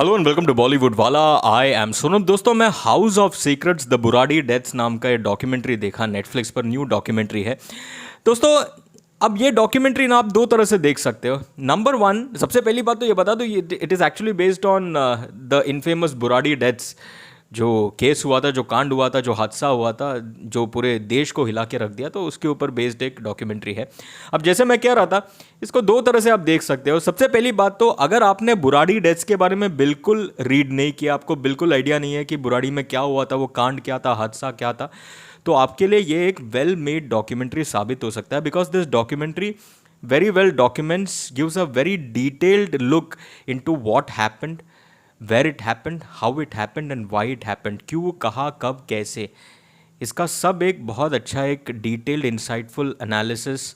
Hello and welcome to Bollywood Wala. I am Sonam. दोस्तों, मैं House of Secrets the Burari deaths नाम का एक डॉक्यूमेंट्री देखा, नेटफ्लिक्स पर न्यू डॉक्यूमेंट्री है। दोस्तों, अब ये डॉक्यूमेंट्री ना आप दो तरह से देख सकते हो। नंबर वन, सबसे पहली बात तो ये बता दो, ये it is actually based on the infamous Burari deaths. जो केस हुआ था, जो कांड हुआ था, जो हादसा हुआ था, जो पूरे देश को हिला के रख दिया, तो उसके ऊपर बेस्ड एक डॉक्यूमेंट्री है। अब जैसे मैं कह रहा था, इसको दो तरह से आप देख सकते हो। सबसे पहली बात तो, अगर आपने बुराड़ी डेथ्स के बारे में बिल्कुल रीड नहीं किया, आपको बिल्कुल आइडिया नहीं है कि बुराड़ी में क्या हुआ था, वो कांड क्या था, हादसा क्या था, तो आपके लिए ये एक वेल मेड डॉक्यूमेंट्री साबित हो सकता है। Because this documentary very well documents, gives a very detailed look into what happened, where it happened, how it happened and why it happened। क्यों, कहाँ, कब, कैसे, इसका सब एक बहुत अच्छा एक डिटेल्ड इंसाइटफुल एनालिसिस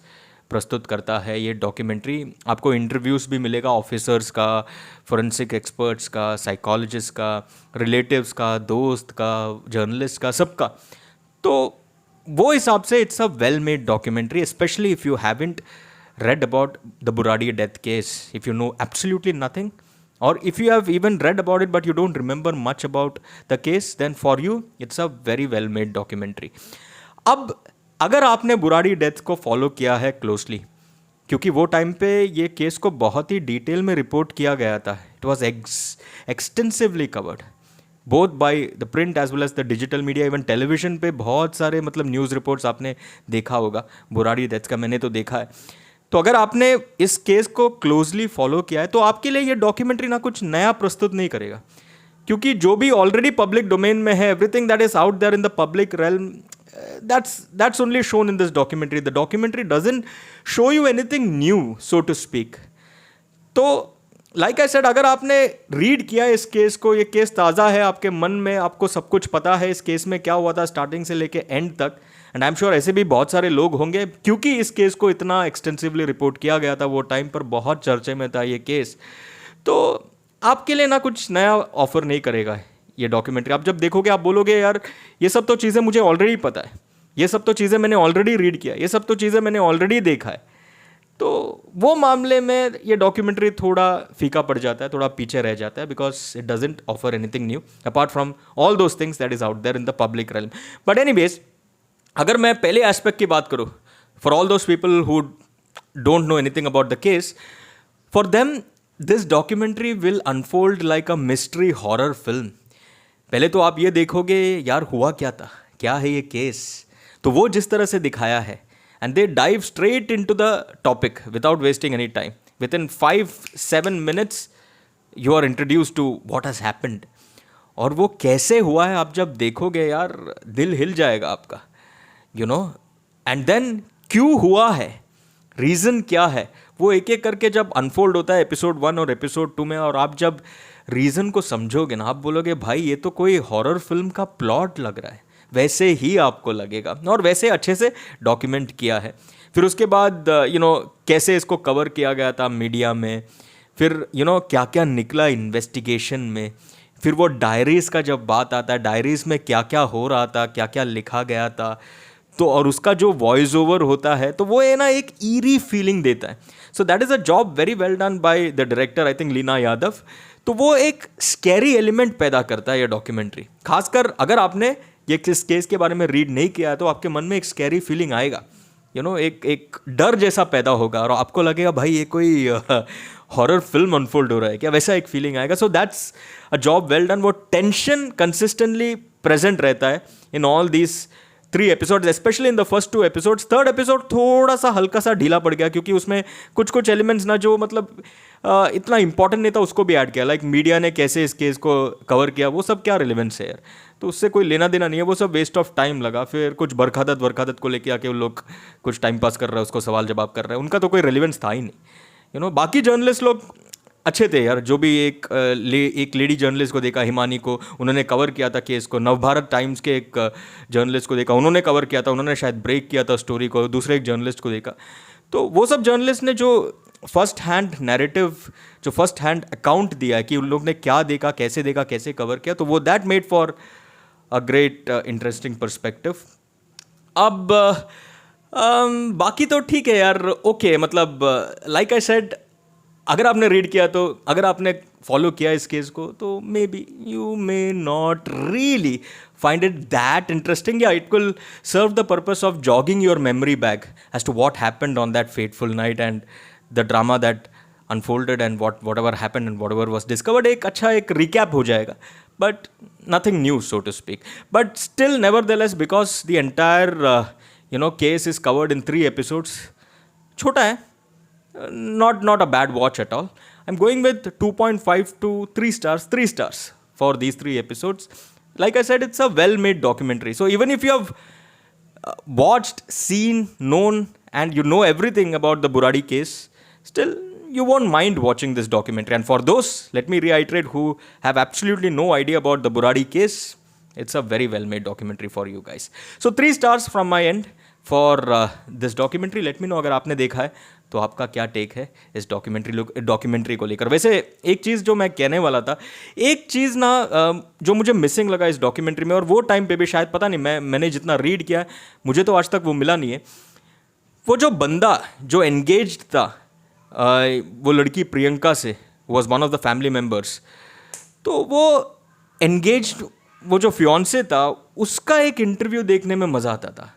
प्रस्तुत करता है ये डॉक्यूमेंट्री। आपको इंटरव्यूज़ भी मिलेगा ऑफिसर्स का, फोरेंसिक एक्सपर्ट्स का, साइकोलॉजिस्ट का, रिलेटिव्स का, दोस्त का, जर्नलिस्ट का, सबका। तो वो हिसाब से it's a well made documentary, specially if you haven't read about the Buradi death case, if you know absolutely nothing, or if you have even read about it but you don't remember much about the case, then for you it's a very well made documentary। अब अगर आपने Burari death को follow किया है closely, क्योंकि वो time पे ये केस को बहुत ही डिटेल में रिपोर्ट किया गया था, it was extensively covered both by the print as well as the digital media. Even television पे बहुत सारे मतलब न्यूज़ रिपोर्ट्स आपने देखा होगा बुराड़ी डेथ का, मैंने तो देखा है। तो अगर आपने इस केस को क्लोजली फॉलो किया है, तो आपके लिए ये डॉक्यूमेंट्री ना कुछ नया प्रस्तुत नहीं करेगा, क्योंकि जो भी ऑलरेडी पब्लिक डोमेन में है, everything that is out there in the public realm, that's only shown in this documentary। The documentary doesn't show you anything new, so to speak। तो लाइक आई सेड, अगर आपने read किया इस case को, ये case ताज़ा है आपके मन में, आपको सब कुछ पता है इस केस में क्या हुआ था स्टार्टिंग से लेके एंड तक, एंड आई एम श्योर ऐसे भी बहुत सारे लोग होंगे, क्योंकि इस केस को इतना एक्सटेंसिवली रिपोर्ट किया गया था, वो टाइम पर बहुत चर्चे में था ये केस। तो आपके लिए ना कुछ नया ऑफर नहीं करेगा ये डॉक्यूमेंट्री। आप जब देखोगे, आप बोलोगे यार ये सब तो चीज़ें मुझे ऑलरेडी पता है, ये सब तो चीज़ें मैंने ऑलरेडी रीड किया, ये सब तो चीज़ें मैंने ऑलरेडी देखा है। तो वो मामले में ये डॉक्यूमेंट्री थोड़ा फीका पड़ जाता है, थोड़ा पीछे रह जाता है, because it doesn't offer anything new apart from all those things that is out there in the public realm. But anyways, अगर मैं पहले एस्पेक्ट की बात करूँ, for all those people who don't know anything about the case, for them this documentary will unfold like a mystery horror film. पहले तो आप ये देखोगे यार हुआ क्या था, क्या है ये केस, तो वो जिस तरह से दिखाया है, and they dive straight into the topic without wasting any time। Within 5-7 minutes you are introduced to what has happened। और वो कैसे हुआ है आप जब देखोगे यार, दिल हिल जाएगा आपका, you know। and then क्यों हुआ है, रीज़न क्या है, वो एक एक करके जब अनफोल्ड होता है एपिसोड 1 और एपिसोड 2 में, और आप जब रीज़न को समझोगे ना, आप बोलोगे भाई ये तो कोई हॉरर फिल्म का प्लॉट लग रहा है, वैसे ही आपको लगेगा, और वैसे अच्छे से डॉक्यूमेंट किया है। फिर उसके बाद कैसे इसको कवर किया गया था मीडिया में, फिर क्या क्या निकला इन्वेस्टिगेशन में, फिर वो डायरीज़ का जब बात आता है, डायरीज़ में क्या क्या हो रहा था, क्या क्या लिखा गया था, तो और उसका जो वॉइस ओवर होता है, तो वो है ना एक ईरी फीलिंग देता है। So that is a job very well done by the director, I think Leena Yadav. तो वो एक स्कैरी एलिमेंट पैदा करता है ये डॉक्यूमेंट्री। खासकर अगर आपने ये इस केस के बारे में रीड नहीं किया है, तो आपके मन में एक स्कैरी फीलिंग आएगा, एक डर जैसा पैदा होगा, और आपको लगेगा भाई ये कोई हॉरर फिल्म अनफोल्ड हो रहा है क्या, वैसा एक फीलिंग आएगा। So that's a job well done. वो टेंशन कंसिस्टेंटली प्रेजेंट रहता है in all these 3 episodes, specially in the first 2 episodes. Third episode थोड़ा सा हल्का सा ढीला पड़ गया, क्योंकि उसमें कुछ एलिमेंट्स ना जो मतलब इतना इंपॉर्टेंट नहीं था, उसको भी ऐड किया। लाइक मीडिया ने कैसे इस केस को कवर किया, वो सब क्या रिलेवेंस है यार, तो उससे कोई लेना देना नहीं है, वो सब वेस्ट ऑफ टाइम लगा। फिर कुछ बरखादत को लेके आके वो लोग कुछ टाइम पास कर रहे हैं, उसको सवाल जवाब कर रहे हैं, उनका तो कोई रेलिवेंस था ही नहीं। बाकी जर्नलिस्ट लोग अच्छे थे यार, जो भी एक लेडी जर्नलिस्ट को देखा, हिमानी को, उन्होंने कवर किया था केस को। नवभारत टाइम्स के एक जर्नलिस्ट को देखा, उन्होंने कवर किया था, उन्होंने शायद ब्रेक किया था स्टोरी को। दूसरे एक जर्नलिस्ट को देखा, तो वो सब जर्नलिस्ट ने जो फर्स्ट हैंड नैरेटिव, जो फर्स्ट हैंड अकाउंट दिया है कि उन लोग ने क्या देखा, कैसे कवर किया, तो वो that made for a great interesting perspective. अब बाकी तो ठीक है यार, ओके, मतलब लाइक आई सेड, अगर आपने रीड किया, तो अगर आपने फॉलो किया इस केस को, तो may be you may not really find it that interesting. Yeah, it will serve the purpose of jogging your memory back as to what happened on that fateful night and the drama that unfolded and whatever happened and whatever was discovered. एक अच्छा एक recap हो जाएगा, but nothing new so to speak. But still, nevertheless, because the entire case is covered in 3 episodes, छोटा है, not a bad watch at all. I'm going with 2.5 to 3 stars, 3 stars for these 3 episodes. Like I said, it's a well-made documentary. So even if you have watched, seen, known, and you know everything about the Buradi case, still you won't mind watching this documentary. And for those, let me reiterate, who have absolutely no idea about the Buradi case, it's a very well-made documentary for you guys. So 3 stars from my end for this documentary. Let me know अगर आपने देखा है तो आपका क्या take है इस documentary को लेकर. वैसे एक चीज़ जो मैं कहने वाला था, एक चीज़ ना जो मुझे मिसिंग लगा इस डॉक्यूमेंट्री में, और वो टाइम पे भी शायद पता नहीं, मैंने जितना रीड किया है मुझे तो आज तक वो मिला नहीं है. वो जो बंदा जो एंगेज्ड था वो लड़की प्रियंका से, was one of the family members, तो वो एंगेज्ड वो जो फियोन्से था उसका एक इंटरव्यू देखने में मज़ा आता था.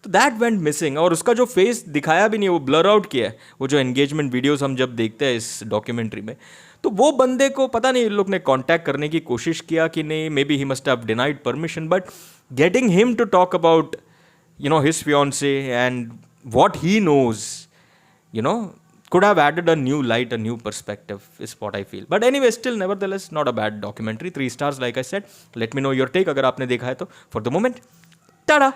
तो दैट वेंट मिसिंग, और उसका जो फेस दिखाया भी नहीं, वो ब्लर आउट किया है. वो जो एंगेजमेंट वीडियोस हम जब देखते हैं इस डॉक्यूमेंट्री में, तो वो बंदे को पता नहीं इन लोग ने कांटेक्ट करने की कोशिश किया कि नहीं, maybe he must have denied permission, but getting him to talk about his fiancee and what he knows, could have added a new light, a new perspective, is what I feel. But anyway, still, nevertheless, not a bad documentary. 3 stars, like I said. Let me know your take अगर आपने देखा है तो. For the moment, tada!